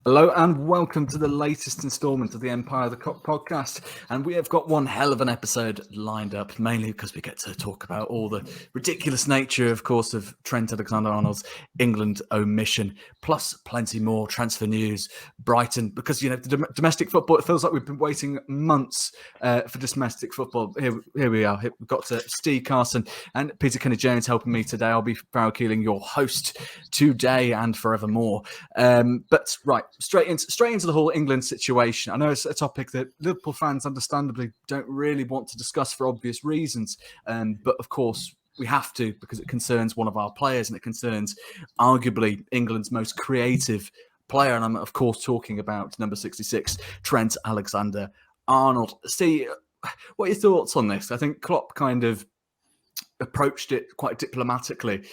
Hello and welcome to the latest instalment of the Empire of the Cock podcast. And we have got one hell of an episode lined up, mainly because we get to talk about all the ridiculous nature, of course, of Trent Alexander-Arnold's England omission, plus plenty more transfer news, Brighton, because, the domestic football, it feels like we've been waiting months for domestic football. Here we are. We've got Steve Carson and Peter Kenny-Jones helping me today. I'll be Farrell Keeling, your host today and forevermore. But right, straight into the whole England situation. I know it's a topic that Liverpool fans understandably don't really want to discuss for obvious reasons, but of course we have to because it concerns one of our players and it concerns arguably England's most creative player, and I'm of course talking about number 66, Trent Alexander-Arnold. See, what are your thoughts on this? I think Klopp kind of approached it quite diplomatically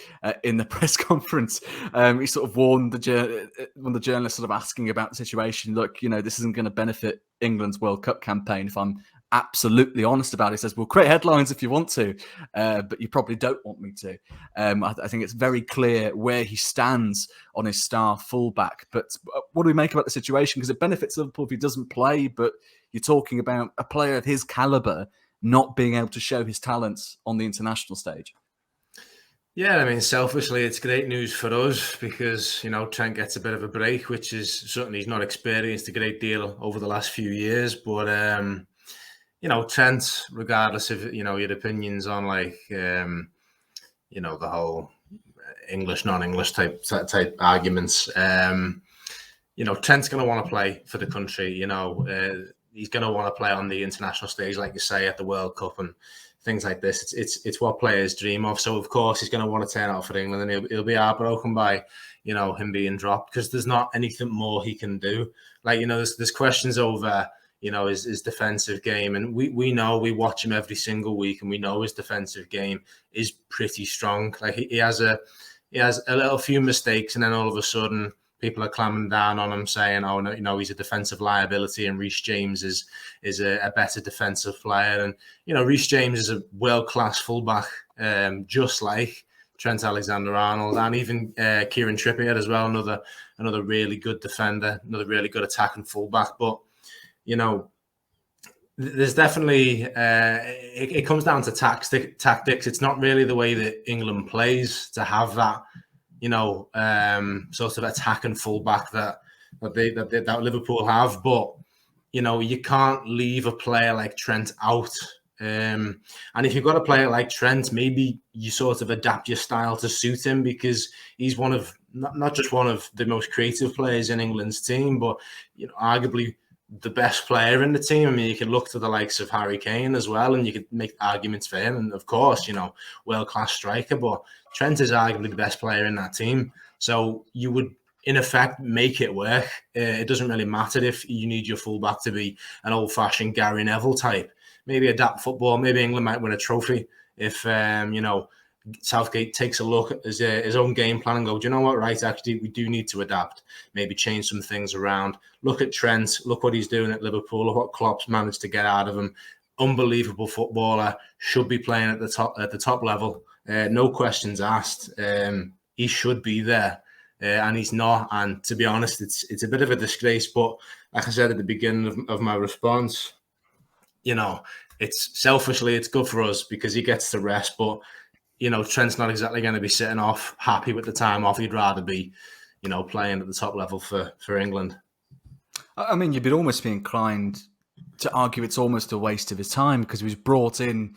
in the press conference. He sort of warned the journalists sort of asking about the situation. Look, this isn't going to benefit England's World Cup campaign. If I'm absolutely honest about it, he says, we'll create headlines if you want to, but you probably don't want me to. I think it's very clear where he stands on his star fullback. But what do we make about the situation? Because it benefits Liverpool if he doesn't play, but you're talking about a player of his calibre not being able to show his talents on the international stage. Yeah, I mean, selfishly, it's great news for us because, Trent gets a bit of a break, which is certainly he's not experienced a great deal over the last few years. But, Trent, regardless of, your opinions on the whole English, non-English type arguments, Trent's going to want to play for the country, he's going to want to play on the international stage, like you say, at the World Cup and things like this. It's what players dream of. So, of course, he's going to want to turn out for England, and he'll be heartbroken by, him being dropped because there's not anything more he can do. There's questions over, his defensive game. And we know, we watch him every single week, and we know his defensive game is pretty strong. Like he has a little few mistakes, and then all of a sudden, people are clamming down on him, saying, "Oh no, he's a defensive liability," and Reece James is a better defensive player. And Reece James is a world-class fullback, just like Trent Alexander-Arnold, and even Kieran Trippier as well, another really good defender, another really good attacking fullback. But there's definitely it comes down to tactics. It's not really the way that England plays to have that. Sort of attack and fullback that Liverpool have, but you can't leave a player like Trent out. And if you've got a player like Trent, maybe you sort of adapt your style to suit him because he's one of not just one of the most creative players in England's team, but arguably the best player in the team. I mean, you can look to the likes of Harry Kane as well, and you could make arguments for him. And of course, world-class striker, but Trent is arguably the best player in that team. So you would, in effect, make it work. It doesn't really matter if you need your fullback to be an old-fashioned Gary Neville type. Maybe adapt football. Maybe England might win a trophy if, Southgate takes a look at his own game plan and go, do you know what, right, actually, we do need to adapt, maybe change some things around. Look at Trent, look what he's doing at Liverpool, look what Klopp's managed to get out of him. Unbelievable footballer, should be playing at the top level. No questions asked. He should be there, and he's not. And to be honest, it's a bit of a disgrace. But like I said at the beginning of my response, it's selfishly, it's good for us because he gets to rest. But Trent's not exactly going to be sitting off happy with the time off. He'd rather be, playing at the top level for England. I mean, you'd almost be inclined to argue it's almost a waste of his time because he was brought in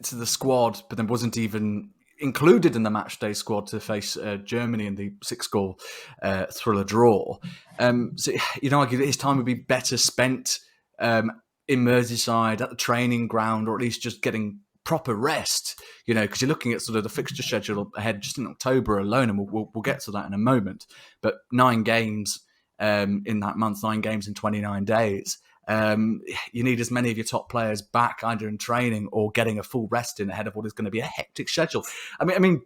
to the squad, but then wasn't even included in the matchday squad to face Germany in the 6-goal thriller draw. So you'd argue that his time would be better spent in Merseyside at the training ground, or at least just getting proper rest, because you're looking at sort of the fixture schedule ahead just in October alone, and we'll get to that in a moment. But 9 games in that month, 9 games in 29 days. You need as many of your top players back either in training or getting a full rest in ahead of what is going to be a hectic schedule. I mean,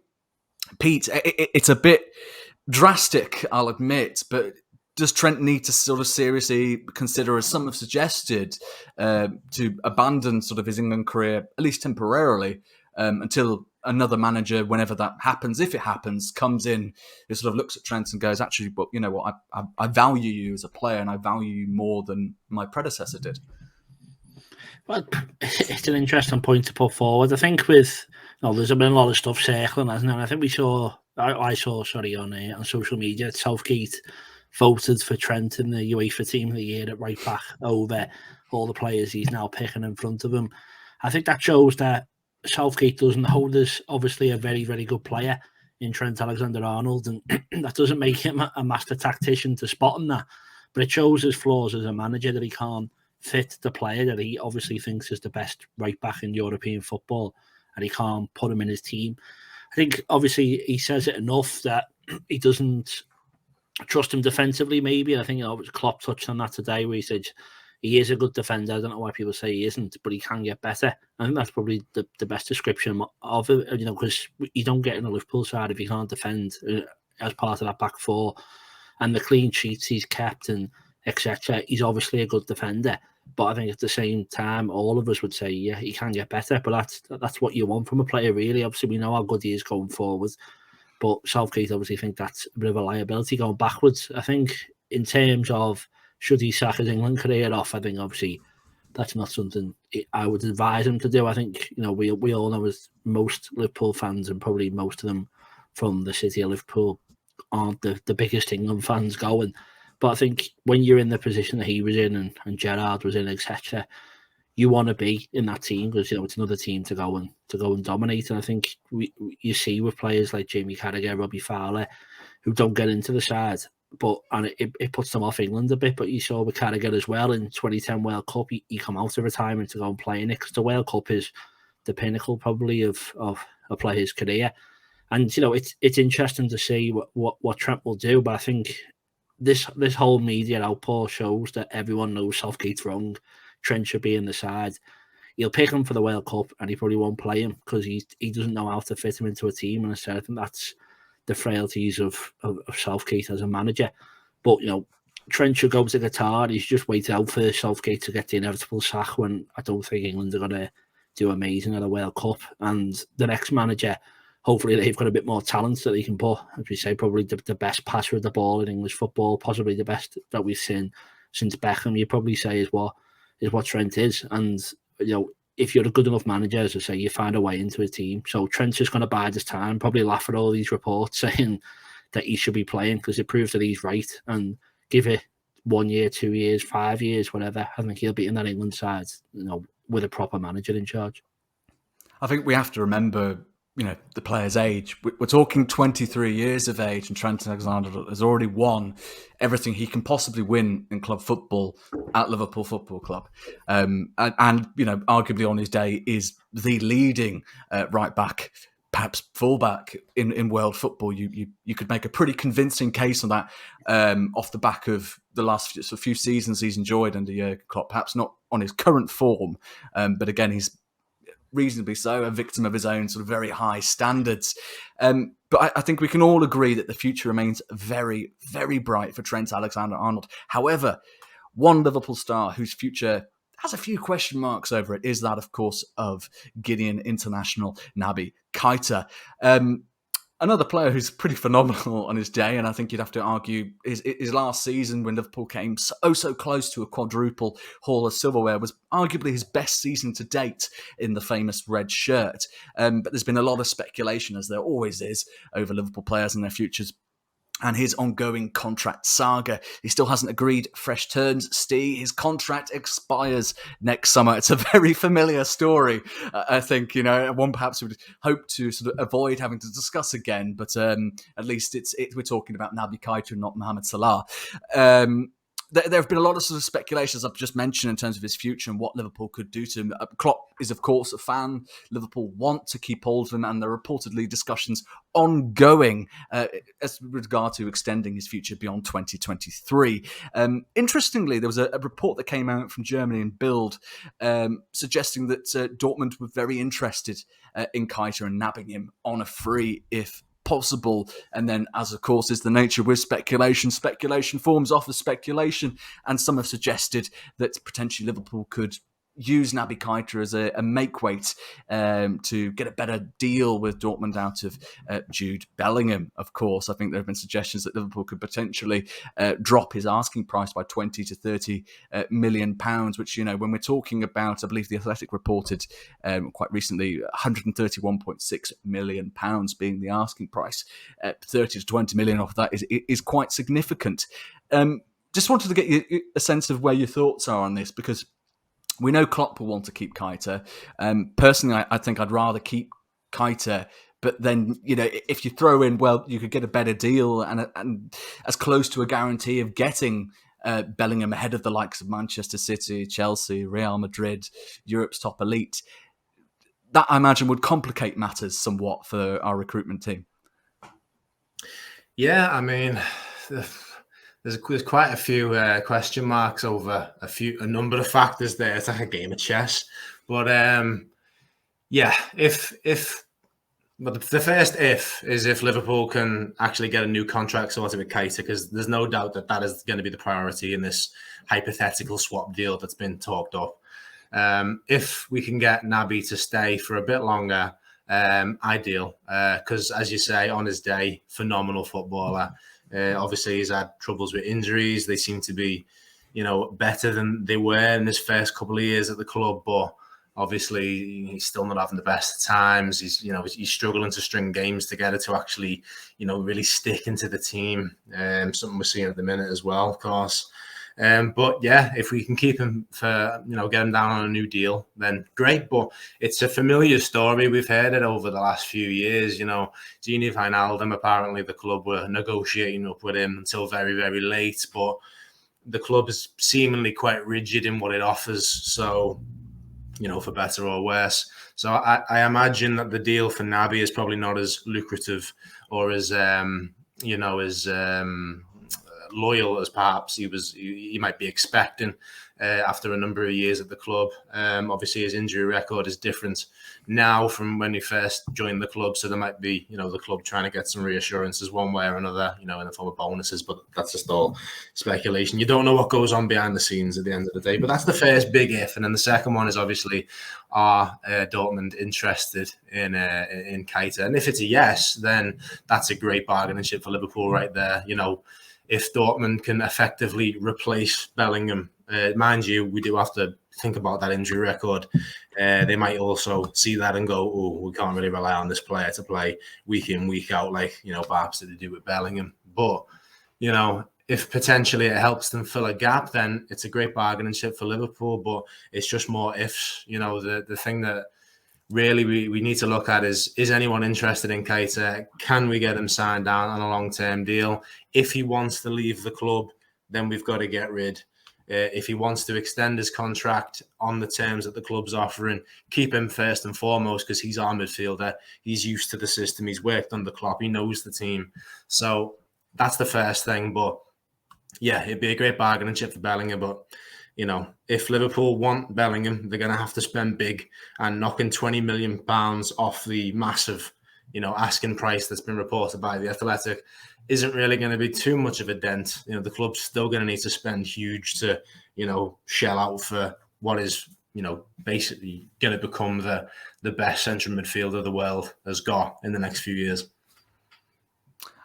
Pete, it's a bit drastic, I'll admit, but does Trent need to sort of seriously consider, as some have suggested, to abandon sort of his England career, at least temporarily, until another manager, whenever that happens, if it happens, comes in, who sort of looks at Trent and goes, actually, but you know what, I value you as a player, and I value you more than my predecessor did. Well, it's an interesting point to put forward. I think there's been a lot of stuff circling, hasn't there? And I think I saw on social media that Southgate voted for Trent in the UEFA Team of the Year at right back over all the players he's now picking in front of him. I think that shows that Southgate doesn't hold as obviously a very, very good player in Trent Alexander-Arnold, and that doesn't make him a master tactician to spot him that, but it shows his flaws as a manager, that he can't fit the player that he obviously thinks is the best right back in European football, and he can't put him in his team. I think obviously he says it enough that he doesn't trust him defensively, maybe. I think Klopp touched on that today, where he said he is a good defender. I don't know why people say he isn't, but he can get better. I think that's probably the best description of it, because you don't get in a Liverpool side if you can't defend as part of that back four. And the clean sheets he's kept and etc. He's obviously a good defender. But I think at the same time, all of us would say, yeah, he can get better. But that's what you want from a player, really. Obviously, we know how good he is going forward. But Southgate obviously think that's a bit of a liability going backwards. I think in terms of should he sack his England career off, I think obviously that's not something I would advise him to do. I think, we all know, as most Liverpool fans, and probably most of them from the city of Liverpool, aren't the biggest England fans going. But I think when you're in the position that he was in and Gerrard was in, etc., you want to be in that team, because it's another team to go and dominate. And I think you see with players like Jamie Carragher, Robbie Fowler, who don't get into the side, and it puts them off England a bit. But you saw with Carragher as well in 2010 World Cup, he come out of retirement to go and play in it, because the World Cup is the pinnacle probably of a player's career. And it's interesting to see what Trent will do. But I think this whole media outpour shows that everyone knows Southgate's wrong. Trent should be in the side. He'll pick him for the World Cup, and he probably won't play him because he doesn't know how to fit him into a team. And I said, I think that's the frailties of Southgate as a manager. But Trent should go to Qatar. He's just waited out for Southgate to get the inevitable sack, when I don't think England are going to do amazing at a World Cup. And the next manager, hopefully they've got a bit more talent that they can put, as we say, probably the best passer of the ball in English football, possibly the best that we've seen since Beckham, you'd probably say is what Trent is. And, if you're a good enough manager, as I say, you find a way into a team. So Trent's just going to bide his time, probably laugh at all these reports saying that he should be playing, because it proves that he's right, and give it 1 year, 2 years, 5 years, whatever. I think he'll be in that England side, with a proper manager in charge. I think we have to remember, the player's age. We're talking 23 years of age, and Trent Alexander-Arnold has already won everything he can possibly win in club football at Liverpool Football Club. And arguably on his day is the leading right back, perhaps fullback in world football. You could make a pretty convincing case on that off the back of the last few seasons he's enjoyed under Jurgen Klopp. Perhaps not on his current form, but again, he's reasonably so, a victim of his own sort of very high standards. But I think we can all agree that the future remains very, very bright for Trent Alexander-Arnold. However, one Liverpool star whose future has a few question marks over it is that, of course, of Guinean international Naby Keita. Another player who's pretty phenomenal on his day, and I think you'd have to argue his last season when Liverpool came so close to a quadruple haul of silverware was arguably his best season to date in the famous red shirt. But there's been a lot of speculation, as there always is, over Liverpool players and their futures and his ongoing contract saga. He still hasn't agreed fresh terms, Steve. His contract expires next summer. It's a very familiar story. I think, one perhaps would hope to sort of avoid having to discuss again, but at least we're talking about Naby Keita and not Mohamed Salah. There have been a lot of sort of speculations I've just mentioned in terms of his future and what Liverpool could do to him. Klopp is, of course, a fan. Liverpool want to keep hold of him, and there are reportedly discussions ongoing as regard to extending his future beyond 2023. Interestingly, there was a report that came out from Germany and Bild suggesting that Dortmund were very interested in Keita and nabbing him on a free if possible. And then, as of course is the nature with speculation forms off of speculation, and some have suggested that potentially Liverpool could use Naby Keita as a makeweight to get a better deal with Dortmund out of Jude Bellingham. Of course, I think there have been suggestions that Liverpool could potentially drop his asking price by 20 to 30 million pounds, which, when we're talking about, I believe the Athletic reported quite recently, 131.6 million pounds being the asking price. 30 to 20 million off that is quite significant. Just wanted to get a sense of where your thoughts are on this, because we know Klopp will want to keep Keita. Personally, I think I'd rather keep Keita, but then, if you throw in, well, you could get a better deal and as close to a guarantee of getting Bellingham ahead of the likes of Manchester City, Chelsea, Real Madrid, Europe's top elite. That, I imagine, would complicate matters somewhat for our recruitment team. Yeah, I mean, there's quite a few question marks over a number of factors there. It's like a game of chess. But but the first is if Liverpool can actually get a new contract sorted with Keita, because there's no doubt that is going to be the priority in this hypothetical swap deal that's been talked up. If we can get Naby to stay for a bit longer, ideal, because as you say, on his day, phenomenal footballer. Obviously, he's had troubles with injuries. They seem to be, better than they were in his first couple of years at the club. But obviously, he's still not having the best times. He's struggling to string games together to actually, really stick into the team. Something we're seeing at the minute as well, of course. But yeah, if we can keep him for, get him down on a new deal, then great. But it's a familiar story. We've heard it over the last few years. Gini Wijnaldum, apparently the club were negotiating up with him until very, very late. But the club is seemingly quite rigid in what it offers. So, for better or worse. So I imagine that the deal for Naby is probably not as lucrative or as, loyal as perhaps he might be expecting after a number of years at the club. Obviously, his injury record is different now from when he first joined the club, so there might be, the club trying to get some reassurances one way or another, in the form of bonuses, but that's just all speculation. You don't know what goes on behind the scenes at the end of the day, but that's the first big if. And then the second one is obviously, are Dortmund interested in Keita? And if it's a yes, then that's a great bargaining chip for Liverpool right there. If Dortmund can effectively replace Bellingham, mind you, we do have to think about that injury record. They might also see that and go, oh, we can't really rely on this player to play week in, week out, like, perhaps they do with Bellingham. But, if potentially it helps them fill a gap, then it's a great bargaining chip for Liverpool. But it's just more ifs. The thing that really we need to look at is anyone interested in Keita? Can we get him signed down on a long-term deal? If he wants to leave the club, then we've got to get rid. If he wants to extend his contract on the terms that the club's offering, keep him first and foremost, because he's our midfielder. He's used to the system. He's worked under Klopp. He knows the team. So that's the first thing. But yeah, it'd be a great bargaining chip for Bellingham. But if Liverpool want Bellingham, they're going to have to spend big, and knocking £20 million off the massive, asking price that's been reported by the Athletic isn't really going to be too much of a dent. The club's still going to need to spend huge to, shell out for what is, basically going to become the best central midfielder the world has got in the next few years.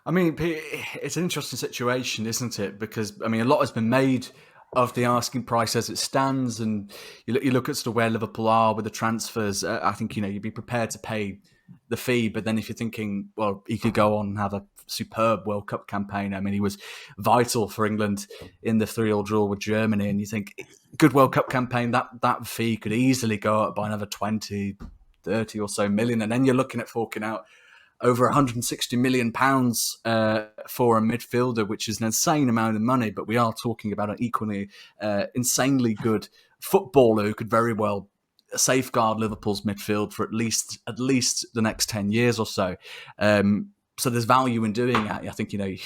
I mean, it's an interesting situation, isn't it? Because, a lot has been made of the asking price as it stands, and you look at sort of where Liverpool are with the transfers. I think you'd be prepared to pay the fee, but then if you're thinking, well, he could go on and have a superb World Cup campaign. He was vital for England in the 3-3 draw with Germany, and you think, good World Cup campaign, that fee could easily go up by another 20, 30 or so million, and then you're looking at forking out over £160 million for a midfielder, which is an insane amount of money. But we are talking about an equally insanely good footballer who could very well safeguard Liverpool's midfield for at least the next 10 years or so. So there's value in doing that. I think, you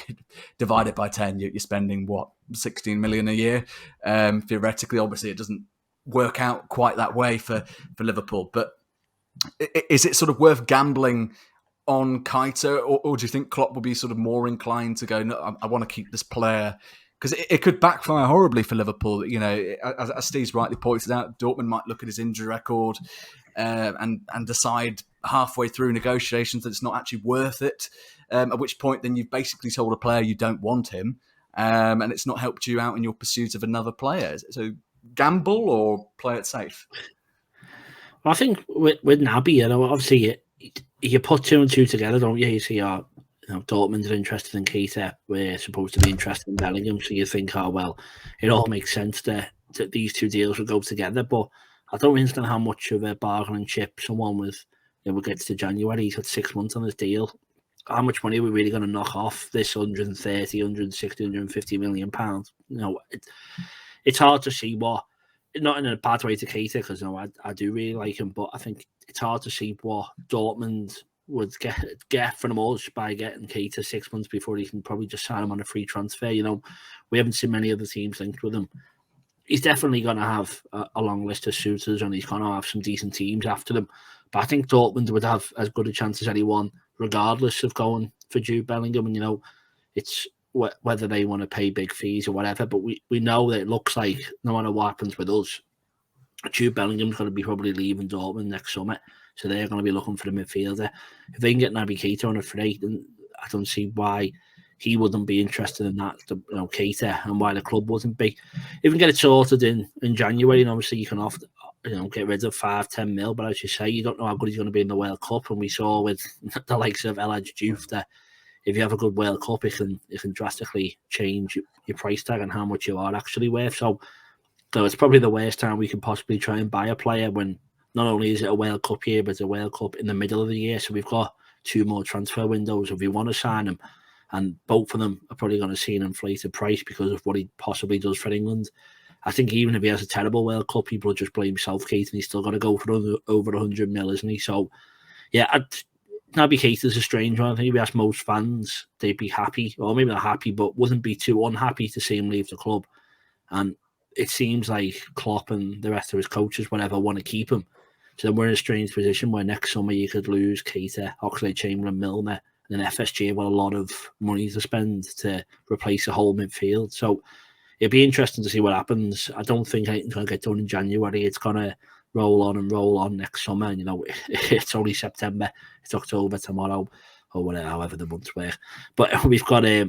divide it by 10, you're spending, 16 million a year? Theoretically, obviously, it doesn't work out quite that way for Liverpool. But is it sort of worth gambling on Keita, or do you think Klopp will be sort of more inclined to go, no, I want to keep this player because it could backfire horribly for Liverpool. You know, as Steve's rightly pointed out, Dortmund might look at his injury record and decide halfway through negotiations that it's not actually worth it. At which point, then you've basically told a player you don't want him, and it's not helped you out in your pursuit of another player. So gamble or play it safe? I think with Naby, you know, obviously you put 2 and 2 together, don't you? You see, Dortmund are interested in Keita. We're supposed to be interested in Bellingham, so you think, oh well, it all makes sense that these two deals will go together. But I don't understand how much of a bargaining chip someone with, you know, gets to January, he's got 6 months on his deal. How much money are we really going to knock off this 130, 160, 150 million pounds? You know, it's hard to see what, not in a bad way to Keita, because you know, I do really like him, but I think it's hard to see what Dortmund would get from us by getting Keita 6 months before he can probably just sign him on a free transfer. You know, we haven't seen many other teams linked with him. He's definitely going to have a long list of suitors, and he's going to have some decent teams after them. But I think Dortmund would have as good a chance as anyone, regardless of going for Jude Bellingham. And, you know, it's whether they want to pay big fees or whatever. But we know that it looks like no matter what happens with us, Jude Bellingham's going to be probably leaving Dortmund next summer. So they're going to be looking for the midfielder. If they can get Naby Keita on a free, then I don't see why he wouldn't be interested in that, you know, Keita, and why the club wouldn't be. If you can get it sorted in January, and obviously you can get rid of 5-10 mil, but as you say, you don't know how good he's going to be in the World Cup. And we saw with the likes of El Hadji Diouf that if you have a good World Cup, it can drastically change your price tag and how much you are actually worth. So it's probably the worst time we can possibly try and buy a player, when not only is it a World Cup year, but it's a World Cup in the middle of the year. So we've got 2 more transfer windows if we want to sign him. And both of them are probably going to see an inflated price because of what he possibly does for England. I think even if he has a terrible World Cup, people will just blame Southgate, and he's still got to go for over 100 mil, isn't he? So, yeah, Naby Keita's a strange one. I think if you ask most fans, they'd be happy, or maybe not happy, but wouldn't be too unhappy to see him leave the club. And it seems like Klopp and the rest of his coaches, whatever, want to keep him. So then we're in a strange position where next summer you could lose Keita, Oxlade-Chamberlain, Milner, and then FSG have got a lot of money to spend to replace the whole midfield. So it'd be interesting to see what happens. I don't think anything's going to get done in January. It's going to roll on next summer. And, you know, it's only September. It's October tomorrow, or whatever, however the months work. But we've got a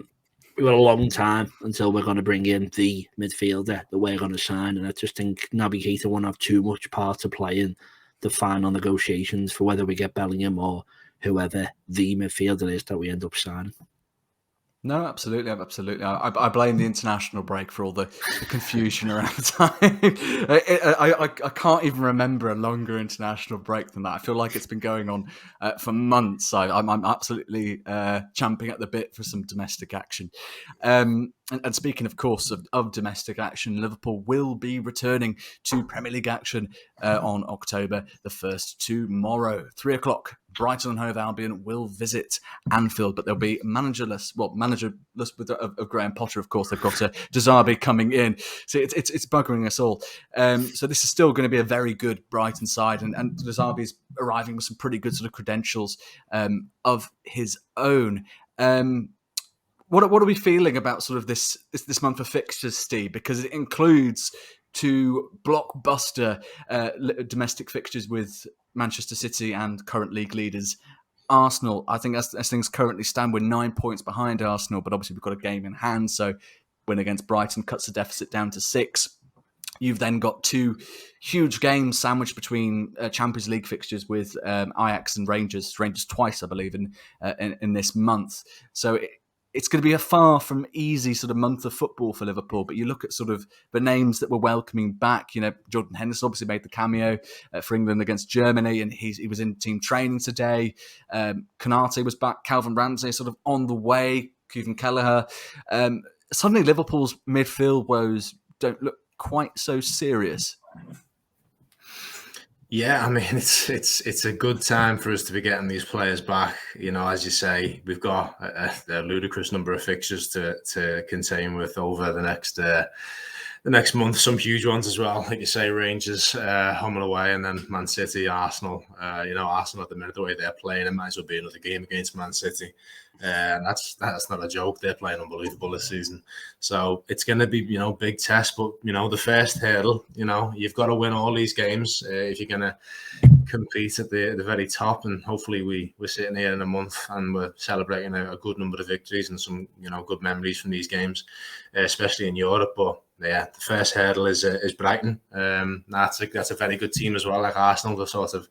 long time until we're going to bring in the midfielder that we're going to sign. And I just think Naby Keita won't have too much part to play in the final negotiations for whether we get Bellingham or whoever the midfielder is that we end up signing. No, absolutely. I blame the international break for all the confusion around the time. I can't even remember a longer international break than that. I feel like it's been going on for months. I'm absolutely champing at the bit for some domestic action. And speaking, of course, of domestic action, Liverpool will be returning to Premier League action on October the 1st tomorrow, 3:00. Brighton and Hove Albion will visit Anfield, but they'll be managerless with of Graham Potter, of course. They've got De Zerbi coming in. So it's buggering us all. So this is still going to be a very good Brighton side, and De Zerbi's arriving with some pretty good sort of credentials of his own. What are we feeling about sort of this month of fixtures, Steve? Because it includes 2 blockbuster domestic fixtures with Manchester City and current league leaders Arsenal. I think as things currently stand, we're 9 points behind Arsenal, but obviously we've got a game in hand. So win against Brighton cuts the deficit down to 6. You've then got 2 huge games sandwiched between Champions League fixtures with Ajax and Rangers twice, I believe, in this month. So it's going to be a far from easy sort of month of football for Liverpool. But you look at sort of the names that we're welcoming back. You know, Jordan Henderson obviously made the cameo for England against Germany, and he was in team training today. Konate was back. Calvin Ramsey sort of on the way. Kevin Kelleher. Suddenly Liverpool's midfield woes don't look quite so serious. Yeah, I mean, it's a good time for us to be getting these players back. You know, as you say, we've got a ludicrous number of fixtures to contain with over the the next month, some huge ones as well. Like you say, Rangers home and away, and then Man City, Arsenal. Arsenal at the minute, the way they're playing, it might as well be another game against Man City. And that's not a joke. They're playing unbelievable this season. So it's going to be, big test. But, the first hurdle, you've got to win all these games if you're going to compete at the very top. And hopefully we're sitting here in a month and we're celebrating a good number of victories and some, good memories from these games, especially in Europe. But yeah, the first hurdle is Brighton. That's a very good team as well. Like Arsenal, they're sort of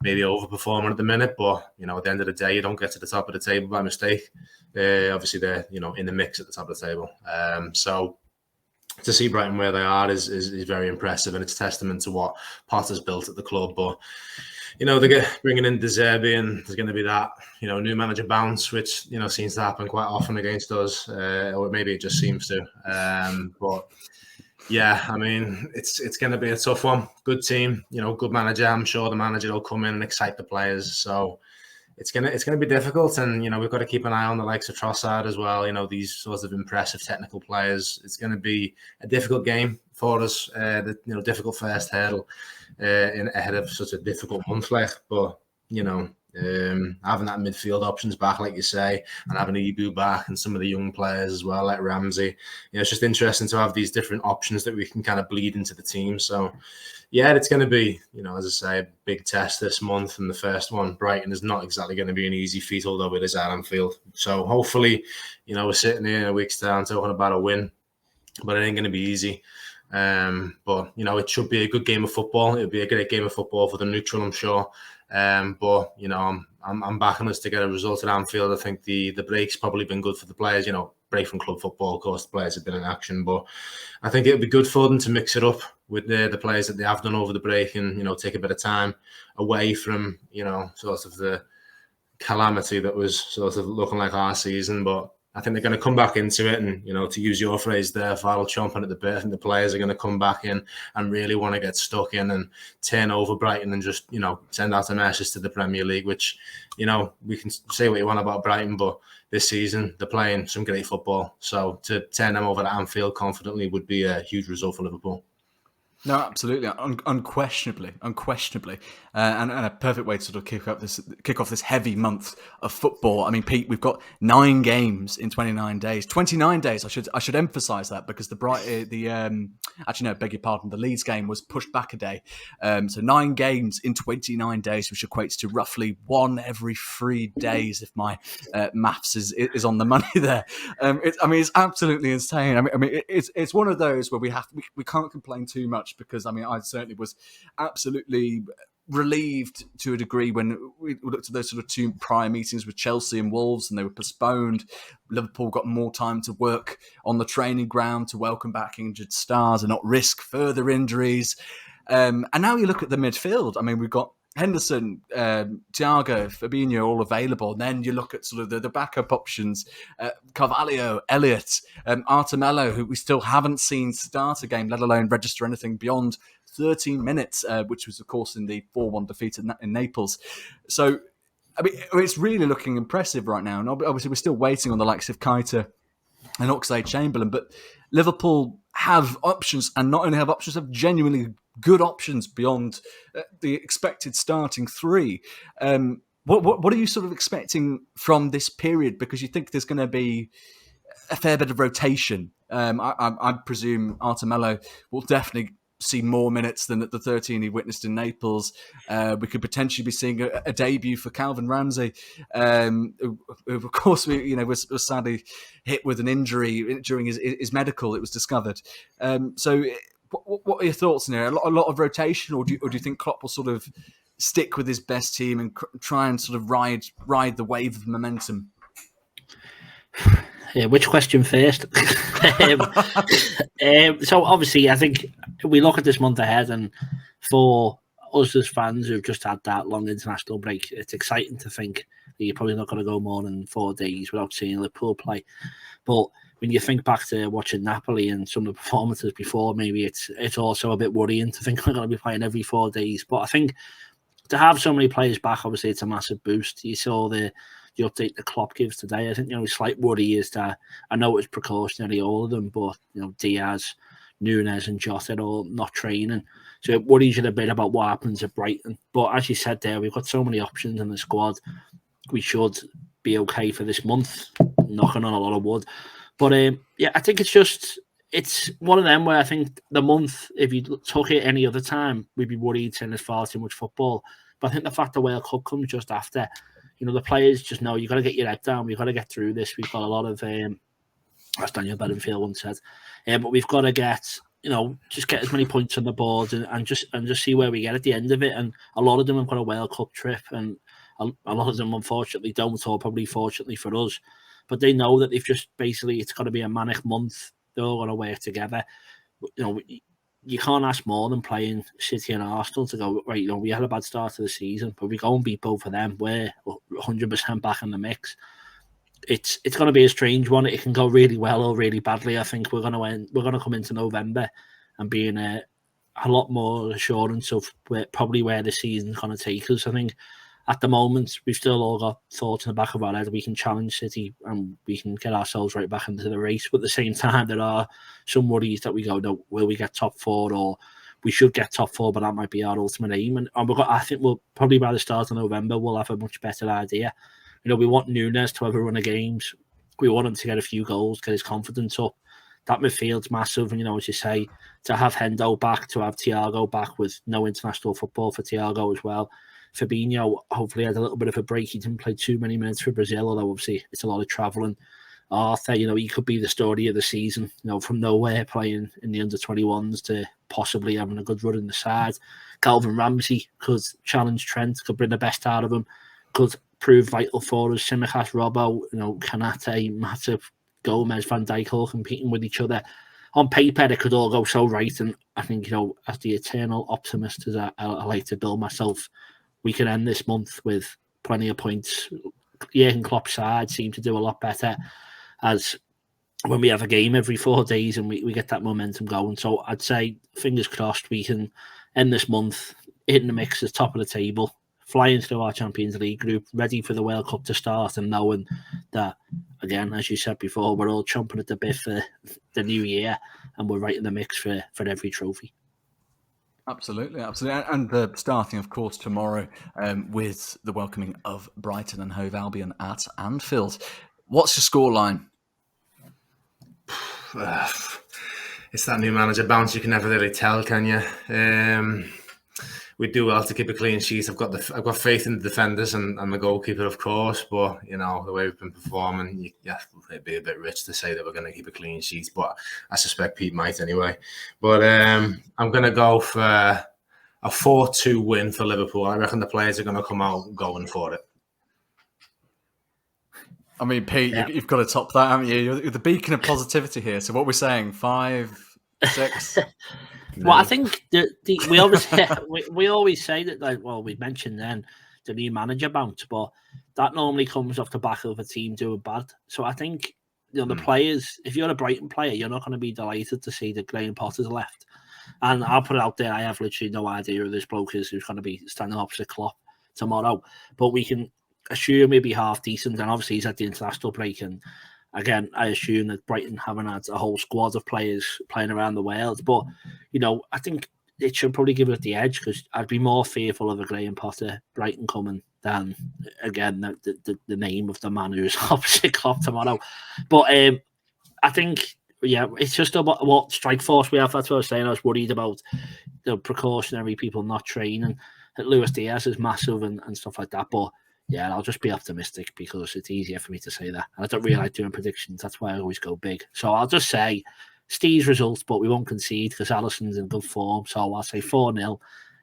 maybe overperforming at the minute, but at the end of the day, you don't get to the top of the table by mistake. Obviously, they're in the mix at the top of the table. So to see Brighton where they are is very impressive, and it's testament to what Potter's built at the club. But they're bringing in De Zerbi, and there's going to be that new manager bounce, which seems to happen quite often against us, or maybe it just seems to. But yeah, I mean, it's going to be a tough one. Good team, good manager. I'm sure the manager will come in and excite the players. So it's gonna be difficult, and we've got to keep an eye on the likes of Trossard as well. These sorts of impressive technical players. It's going to be a difficult game for us. Difficult first hurdle ahead of such a difficult month, but having that midfield options back, like you say, and having Ibu back and some of the young players as well, like Ramsey. It's just interesting to have these different options that we can kind of bleed into the team. So, yeah, it's going to be, as I say, a big test this month. And the first one, Brighton, is not exactly going to be an easy feat, although it is at Anfield. So hopefully, we're sitting here in a week's time talking about a win, but it ain't going to be easy. But it should be a good game of football. It'll be a great game of football for the neutral, I'm sure. But I'm backing us to get a result at Anfield. I think the break's probably been good for the players. Break from club football, of course, the players have been in action, but I think it'll be good for them to mix it up with the players that they have done over the break, and take a bit of time away from sort of the calamity that was sort of looking like our season. But I think they're going to come back into it, and to use your phrase there, Farrell, chomping at the bit. I think the players are going to come back in and really want to get stuck in and turn over Brighton and just send out a message to the Premier League. Which we can say what you want about Brighton, but this season they're playing some great football. So to turn them over at Anfield confidently would be a huge result for Liverpool. No, absolutely, unquestionably, and a perfect way to sort of kick off this heavy month of football. I mean, Pete, we've got 9 games in 29 days. 29 days. I should emphasise that, because beg your pardon, the Leeds game was pushed back a day. So 9 games in 29 days, which equates to roughly 1 every 3 days, if my maths is on the money there. It's absolutely insane. I mean, it's one of those where we can't complain too much. Because I certainly was absolutely relieved to a degree when we looked at those sort of 2 prior meetings with Chelsea and Wolves, and they were postponed. Liverpool got more time to work on the training ground to welcome back injured stars and not risk further injuries. And now you look at the midfield. I mean, we've got Henderson, Thiago, Fabinho all available. And then you look at sort of the backup options, Carvalho, Elliott, Artemello, who we still haven't seen start a game, let alone register anything beyond 13 minutes, which was, of course, in the 4-1 defeat in Naples. So, it's really looking impressive right now. And obviously, we're still waiting on the likes of Keita and Oxlade-Chamberlain, but Liverpool have options, and not only have options, have genuinely good options beyond the expected starting 3. What are you sort of expecting from this period? Because you think there's going to be a fair bit of rotation. I presume Artemello will definitely see more minutes than the 13 he witnessed in Naples. We could potentially be seeing a debut for Calvin Ramsey, who of course, was sadly hit with an injury during his medical. It was discovered. So, what are your thoughts in here? A lot of rotation, or do you think Klopp will sort of stick with his best team and try and sort of ride the wave of momentum? Yeah, which question first? So obviously, I think we look at this month ahead, and for us as fans who've just had that long international break, it's exciting to think that you're probably not going to go more than 4 days without seeing Liverpool play. But when you think back to watching Napoli and some of the performances before, maybe it's also a bit worrying to think we're going to be playing every 4 days. But I think to have so many players back, obviously, it's a massive boost. You saw the update the Klopp gives today. I think, slight worry is that, I know it's precautionary, all of them, but, Diaz, Núñez and Jota all not training. So it worries you a bit about what happens at Brighton. But as you said there, we've got so many options in the squad. We should be okay for this month, knocking on a lot of wood. But I think it's one of them where I think the month, if you took it any other time, we'd be worried saying there's far too much football. But I think the fact the World Cup comes just after, the players just know you've got to get your head down. We've got to get through this. We've got a lot of, as Daniel Bedingfield once said, but we've got to get, just get as many points on the board and just see where we get at the end of it. And a lot of them have got a World Cup trip, and a lot of them unfortunately don't, or probably fortunately for us. But they know that they've just basically, it's got to be a manic month. They're all going to work together. You can't ask more than playing City and Arsenal to go, right, we had a bad start to the season, but we go and beat both of them. We're 100% back in the mix. It's going to be a strange one. It can go really well or really badly. I think we're going to come into November and be in a lot more assurance of where the season's going to take us. I think at the moment, we've still all got thoughts in the back of our head. We can challenge City and we can get ourselves right back into the race. But at the same time, there are some worries that we go, no, will we get top four, or we should get top four, but that might be our ultimate aim. And I think we'll probably by the start of November, we'll have a much better idea. We want Núñez to have a run of games. We want him to get a few goals, get his confidence up. That midfield's massive. And, as you say, to have Hendo back, to have Thiago back with no international football for Thiago as well. Fabinho hopefully had a little bit of a break. He didn't play too many minutes for Brazil, although obviously it's a lot of travelling. Arthur, he could be the story of the season, from nowhere playing in the under-21s to possibly having a good run in the side. Calvin Ramsey could challenge Trent, could bring the best out of him, could prove vital for us. Tsimikas, Robbo, Kanate, Matip, Gomez, Van Dijk all competing with each other. On paper, it could all go so right. And I think, as the eternal optimist, as I like to build myself, we can end this month with plenty of points. Jurgen Klopp's side seem to do a lot better as when we have a game every 4 days and we get that momentum going. So I'd say, fingers crossed, we can end this month in the mix at the top of the table, flying through our Champions League group, ready for the World Cup to start, and knowing that, again, as you said before, we're all chomping at the bit for the new year and we're right in the mix for every trophy. Absolutely. And starting, of course, tomorrow with the welcoming of Brighton and Hove Albion at Anfield. What's your scoreline? It's that new manager bounce. You can never really tell, can you? We do well to keep a clean sheet. I've got faith in the defenders and the goalkeeper, of course. But the way we've been performing, it'd be a bit rich to say that we're going to keep a clean sheet. But I suspect Pete might anyway. But I'm going to go for a 4-2 win for Liverpool. I reckon the players are going to come out going for it. I mean, Pete, you've got to top that, haven't you? You're the beacon of positivity here. So what we're saying, 5, 6. Well, I think we always say that, we mentioned then the new manager bounce, but that normally comes off the back of a team doing bad. So I think the players, if you're a Brighton player, you're not going to be delighted to see that Graham Potter's left. And I'll put it out there, I have literally no idea who this bloke is who's going to be standing opposite Klopp tomorrow. But we can assume he'll be half decent, and obviously he's at the international break. And again, I assume that Brighton haven't had a whole squad of players playing around the world. But, I think it should probably give it the edge, because I'd be more fearful of a Graham Potter Brighton coming than, again, the name of the man who's opposite Klopp tomorrow. But I think, it's just about what strike force we have. That's what I was saying. I was worried about the precautionary people not training. Luis Diaz is massive and stuff like that. But I'll just be optimistic because it's easier for me to say that. And I don't really like doing predictions. That's why I always go big. So I'll just say Steve's results, but we won't concede because Alisson's in good form. So I'll say 4-0.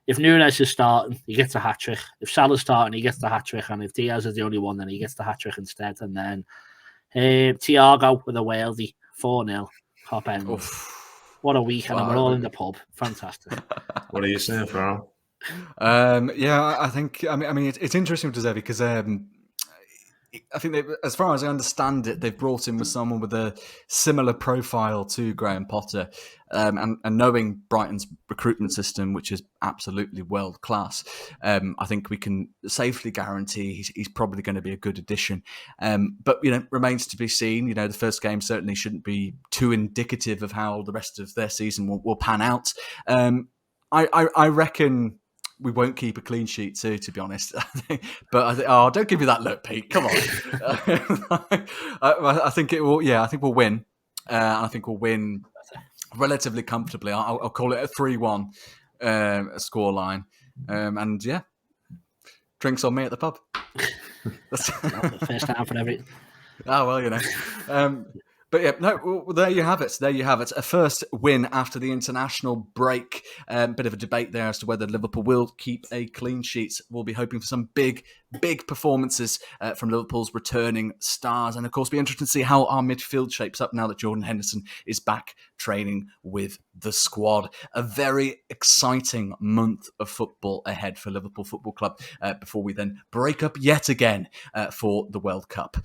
If Núñez is starting, he gets a hat-trick. If Salah's starting, he gets the hat-trick. And if Diaz is the only one, then he gets the hat-trick instead. And then Thiago with a worldie, 4-0, top end. Oof. What a weekend. And we're all in the pub. Fantastic. What are you saying, Farrell? I think. I mean, it's interesting with Deserbi because I think as far as I understand it, they've brought in with someone with a similar profile to Graham Potter, and knowing Brighton's recruitment system, which is absolutely world class, I think we can safely guarantee he's probably going to be a good addition. But remains to be seen. The first game certainly shouldn't be too indicative of how the rest of their season will pan out. I reckon we won't keep a clean sheet too, to be honest. But don't give me that look, Pete. Come on. I think it will. Yeah, I think we'll win. I think we'll win relatively comfortably. I'll call it a 3-1 scoreline. And yeah, drinks on me at the pub. First time for every. Oh well, But yeah, no. Well, there you have it. There you have it. A first win after the international break. Bit of a debate there as to whether Liverpool will keep a clean sheet. We'll be hoping for some big performances from Liverpool's returning stars, and of course, be interested to see how our midfield shapes up now that Jordan Henderson is back training with the squad. A very exciting month of football ahead for Liverpool Football Club before we then break up yet again for the World Cup.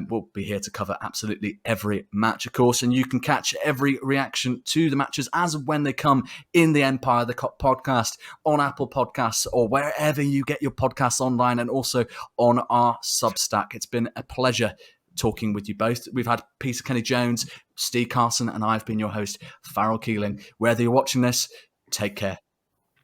We'll be here to cover absolutely every match, of course, and you can catch every reaction to the matches as and when they come in the Empire of the Cop podcast on Apple Podcasts or wherever you get your podcasts online, and also on our Substack. It's been a pleasure talking with you both. We've had Peter Kenny-Jones, Steve Carson, and I've been your host, Farrell Keeling. Whether you're watching this, take care.